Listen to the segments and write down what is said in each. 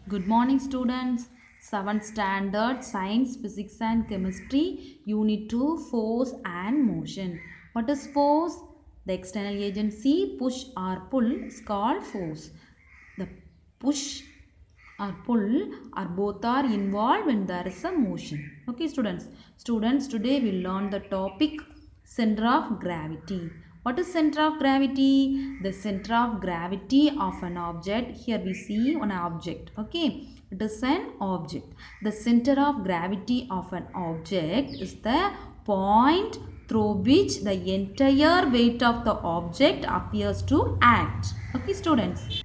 Good morning, students. 7th Standard Science, Physics and Chemistry, Unit 2, Force and Motion. What is force? The external agency, push or pull, is called force. The push or pull or both are involved when there is a motion. Okay, students. Students, today we learn the topic center of gravity. What is center of gravity? The center of gravity of an object. Here we see an object. Okay, it is an object. The center of gravity of an object is the point through which the entire weight of the object appears to act. Okay, students.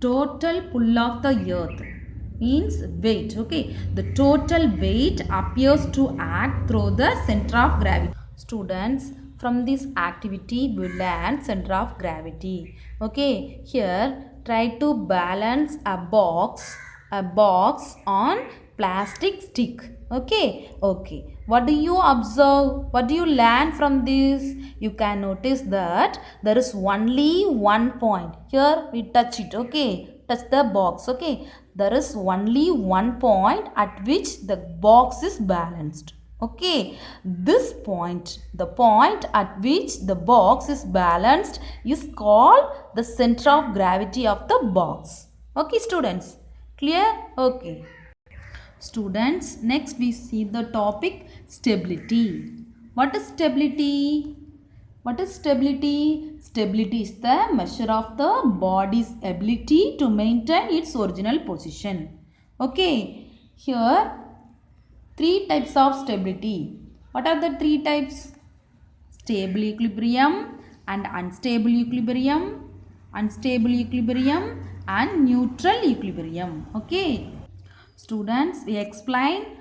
Total pull of the earth means weight. Okay, the total weight appears to act through the center of gravity. Students, from this activity we learn center of gravity. Okay, here try to balance a box on plastic stick. Okay, what do you observe? What do you learn from this? You can notice that there is only one point. Here we touch it. Okay, touch the box. Okay, there is only one point at which the box is balanced. Okay, this point, the point at which the box is balanced, is called the center of gravity of the box. Okay, students, clear? Okay. Students, next we see the topic stability. What is stability? What is stability? Stability is the measure of the body's ability to maintain its original position. Okay, here three types of stability. What are the three types? Stable equilibrium and unstable equilibrium, and neutral equilibrium. Okay. Students, we explain.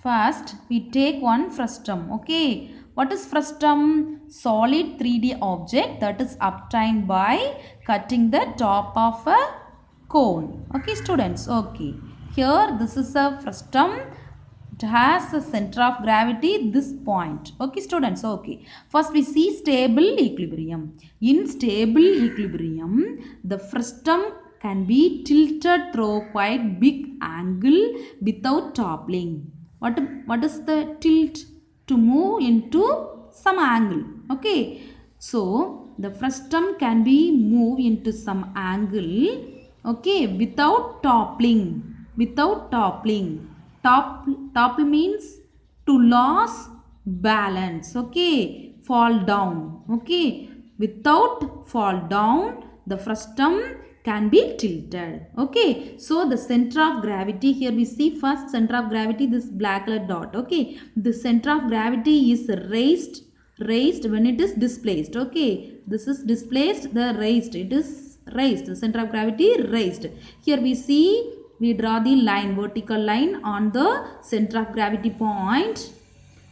First, we take one frustum. Okay. What is frustum? Solid 3D object that is obtained by cutting the top of a cone. Okay, students. Okay. Here, this is a frustum. It has a center of gravity, this point. Okay, students. Okay. First, we see stable equilibrium. In stable equilibrium, the frustum can be tilted through quite big angle without toppling. What is the tilt? To move into some angle. Okay. So, the frustum can be moved into some angle. Okay. Without toppling. Without toppling. Topple means to lose balance. Okay. Fall down. Okay. Without fall down, the frustum can be tilted. Okay, so the center of gravity, here we see first center of gravity, this black color dot. Okay, the center of gravity is raised when it is displaced. Okay, this is displaced, the raised, it is raised, the center of gravity raised. Here we see, we draw the line, vertical line on the center of gravity point.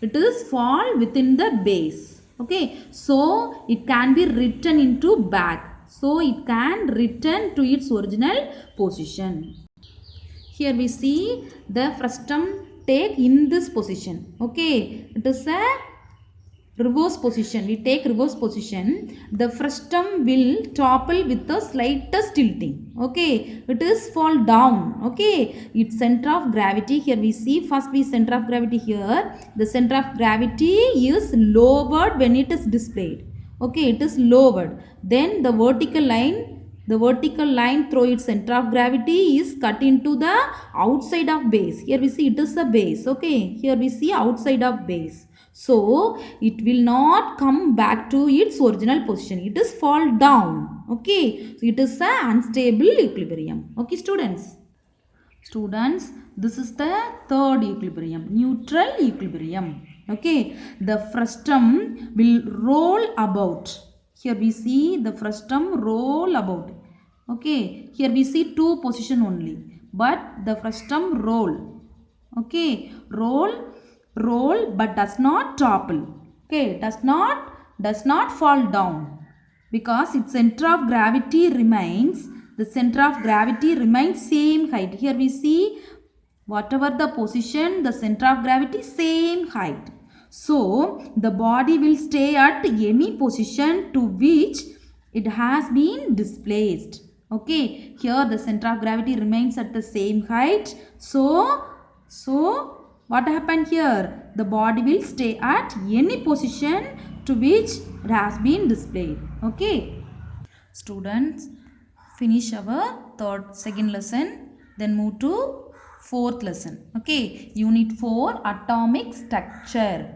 It is fall within the base. Okay, so it can be written into back. So it can return to its original position. Here we see the frustum take in this position. Okay, it is a reverse position. We take reverse position. The frustum will topple with the slightest tilting. Okay, it is fall down. Okay, its center of gravity, here we see first we center of gravity here. The center of gravity is lowered when it is displayed. Okay, it is lowered. Then the vertical line through its center of gravity is cut into the outside of base. Here we see it is a base. Okay, here we see outside of base. So it will not come back to its original position. It is fall down. Okay, so it is an unstable equilibrium. Okay, students. Students, this is the third equilibrium, neutral equilibrium. Okay, the frustum will roll about. Here we see the frustum roll about. Okay, here we see two position only, but the frustum roll. Okay, roll but does not topple. Okay, does not fall down because its center of gravity remains, the center of gravity remains same height. Here we see whatever the position, the center of gravity same height. So the body will stay at any position to which it has been displaced. Okay, here the center of gravity remains at the same height. So what happened here? The body will stay at any position to which it has been displayed. Okay. Students, finish our second lesson, then move to fourth lesson. Okay, unit 4, atomic structure.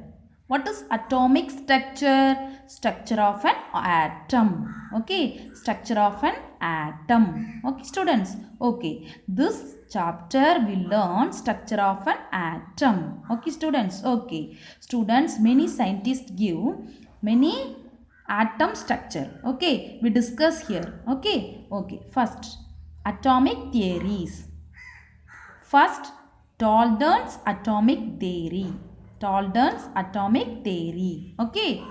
What is atomic structure? Structure of an atom. Okay, structure of an atom. Okay, students. Okay, this chapter will learn structure of an atom. Okay, students. Okay, students, many scientists give many atom structure. Okay, we discuss here. Okay, first atomic theories. First, Dalton's atomic theory. Dalton's atomic theory. Okay,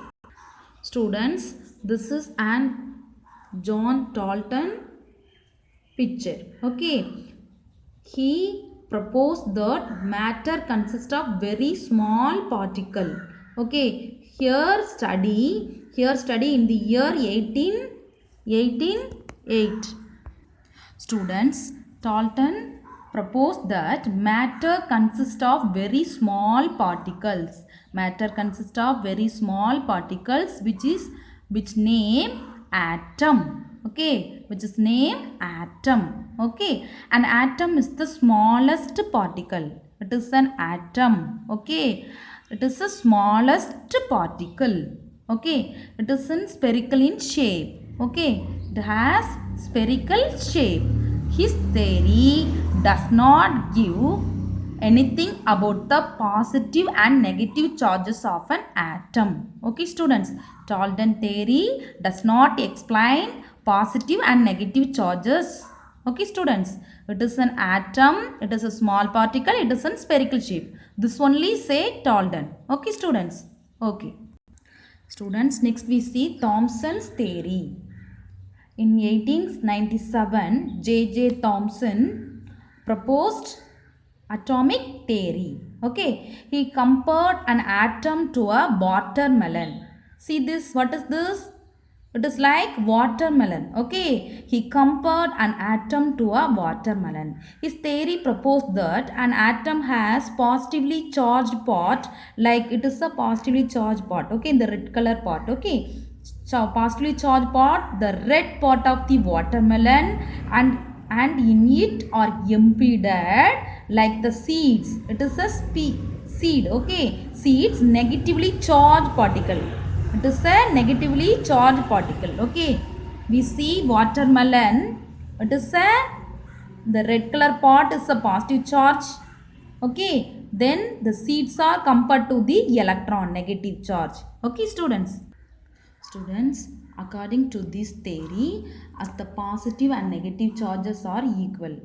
students, this is an John Dalton picture. Okay, he proposed that matter consists of very small particle. Okay, here study in the year 1808. Students, Dalton proposed that matter consists of very small particles. Matter consists of very small particles which name atom. Okay, which is name atom. Okay, an atom is the smallest particle. It is an atom. Okay, it is the smallest particle. Okay, it is in spherical in shape. Okay, it has spherical shape. His theory does not give anything about the positive and negative charges of an atom. Okay, students, Dalton theory does not explain positive and negative charges. Okay, students, it is an atom, it is a small particle, it is in spherical shape. This only say Dalton. Okay, students. Okay. Students, next we see Thomson's theory. In 1897, J.J. Thomson proposed atomic theory. Okay, he compared an atom to a watermelon. See this, what is this? It is like watermelon. Okay, he compared an atom to a watermelon. His theory proposed that an atom has positively charged part, like it is a positively charged part. Okay, in the red color part. Okay, so positively charged part, the red part of the watermelon, and in it are impeded like the seeds. It is a seed. Okay, seeds negatively charged particle. It is a negatively charged particle. Okay, we see watermelon. It is the red color part is a positive charge. Okay, then the seeds are compared to the electron, negative charge. Okay, students. Students, according to this theory, as the positive and negative charges are equal,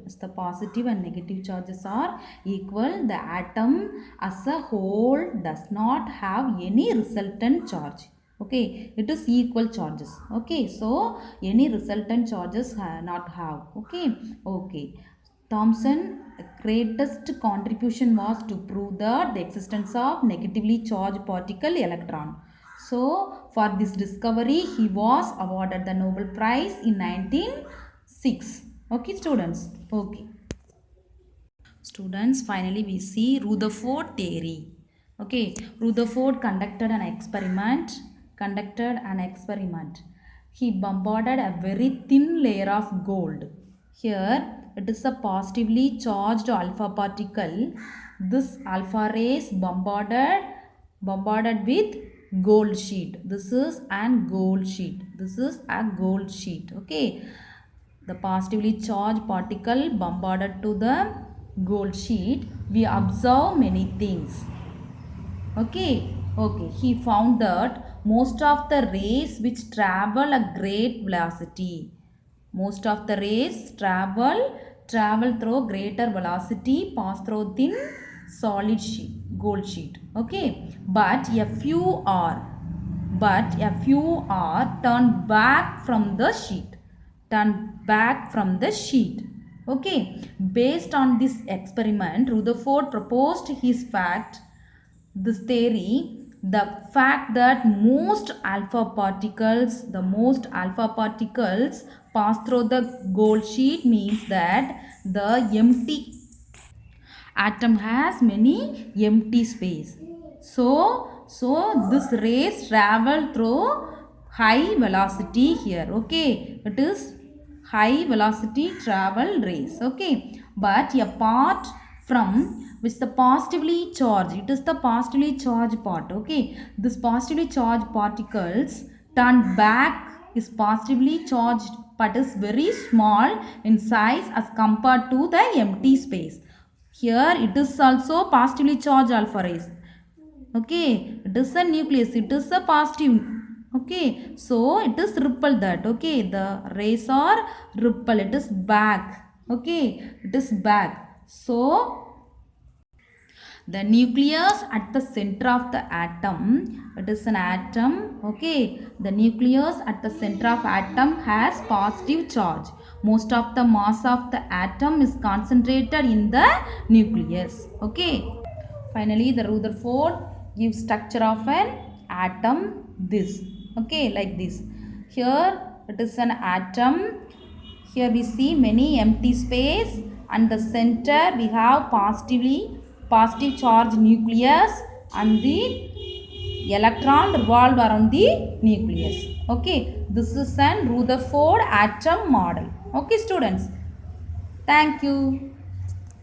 the atom as a whole does not have any resultant charge. Okay, it is equal charges. Okay, so any resultant charges not have. Okay. Thomson's greatest contribution was to prove the existence of negatively charged particle electron. So, for this discovery, he was awarded the Nobel Prize in 1906. Okay, students. Okay. Students, finally we see Rutherford theory. Okay, Rutherford conducted an experiment. He bombarded a very thin layer of gold. Here, it is a positively charged alpha particle. This alpha rays bombarded with gold sheet. This is a gold sheet. Okay, the positively charged particle bombarded to the gold sheet. We observe many things. Okay, he found that most of the rays which travel a great velocity, travel through greater velocity, pass through thin solid sheet, gold sheet. Okay, but a few are turned back from the sheet. Okay, based on this experiment, Rutherford proposed this theory, the fact that most alpha particles pass through the gold sheet means that the empty atom has many empty space. So this rays travel through high velocity here. Okay, it is high velocity travel rays. Okay, but apart from which the positively charged, it is the positively charged part. Okay, this positively charged particles turn back is positively charged but is very small in size as compared to the empty space. Here it is also positively charged alpha rays. Okay, it is a nucleus, it is a positive. Okay, so it is repel that. Okay, the rays are repel, it is back. Okay, it is back. So the nucleus at the center of the atom, it is an atom. Okay, the nucleus at the center of atom has positive charge. Most of the mass of the atom is concentrated in the nucleus. Okay, finally the Rutherford gives structure of an atom this. Okay, like this. Here it is an atom. Here we see many empty space and the center we have positive charge nucleus and the electron revolve around the nucleus. Okay, this is an Rutherford atom model. Okay students, thank you.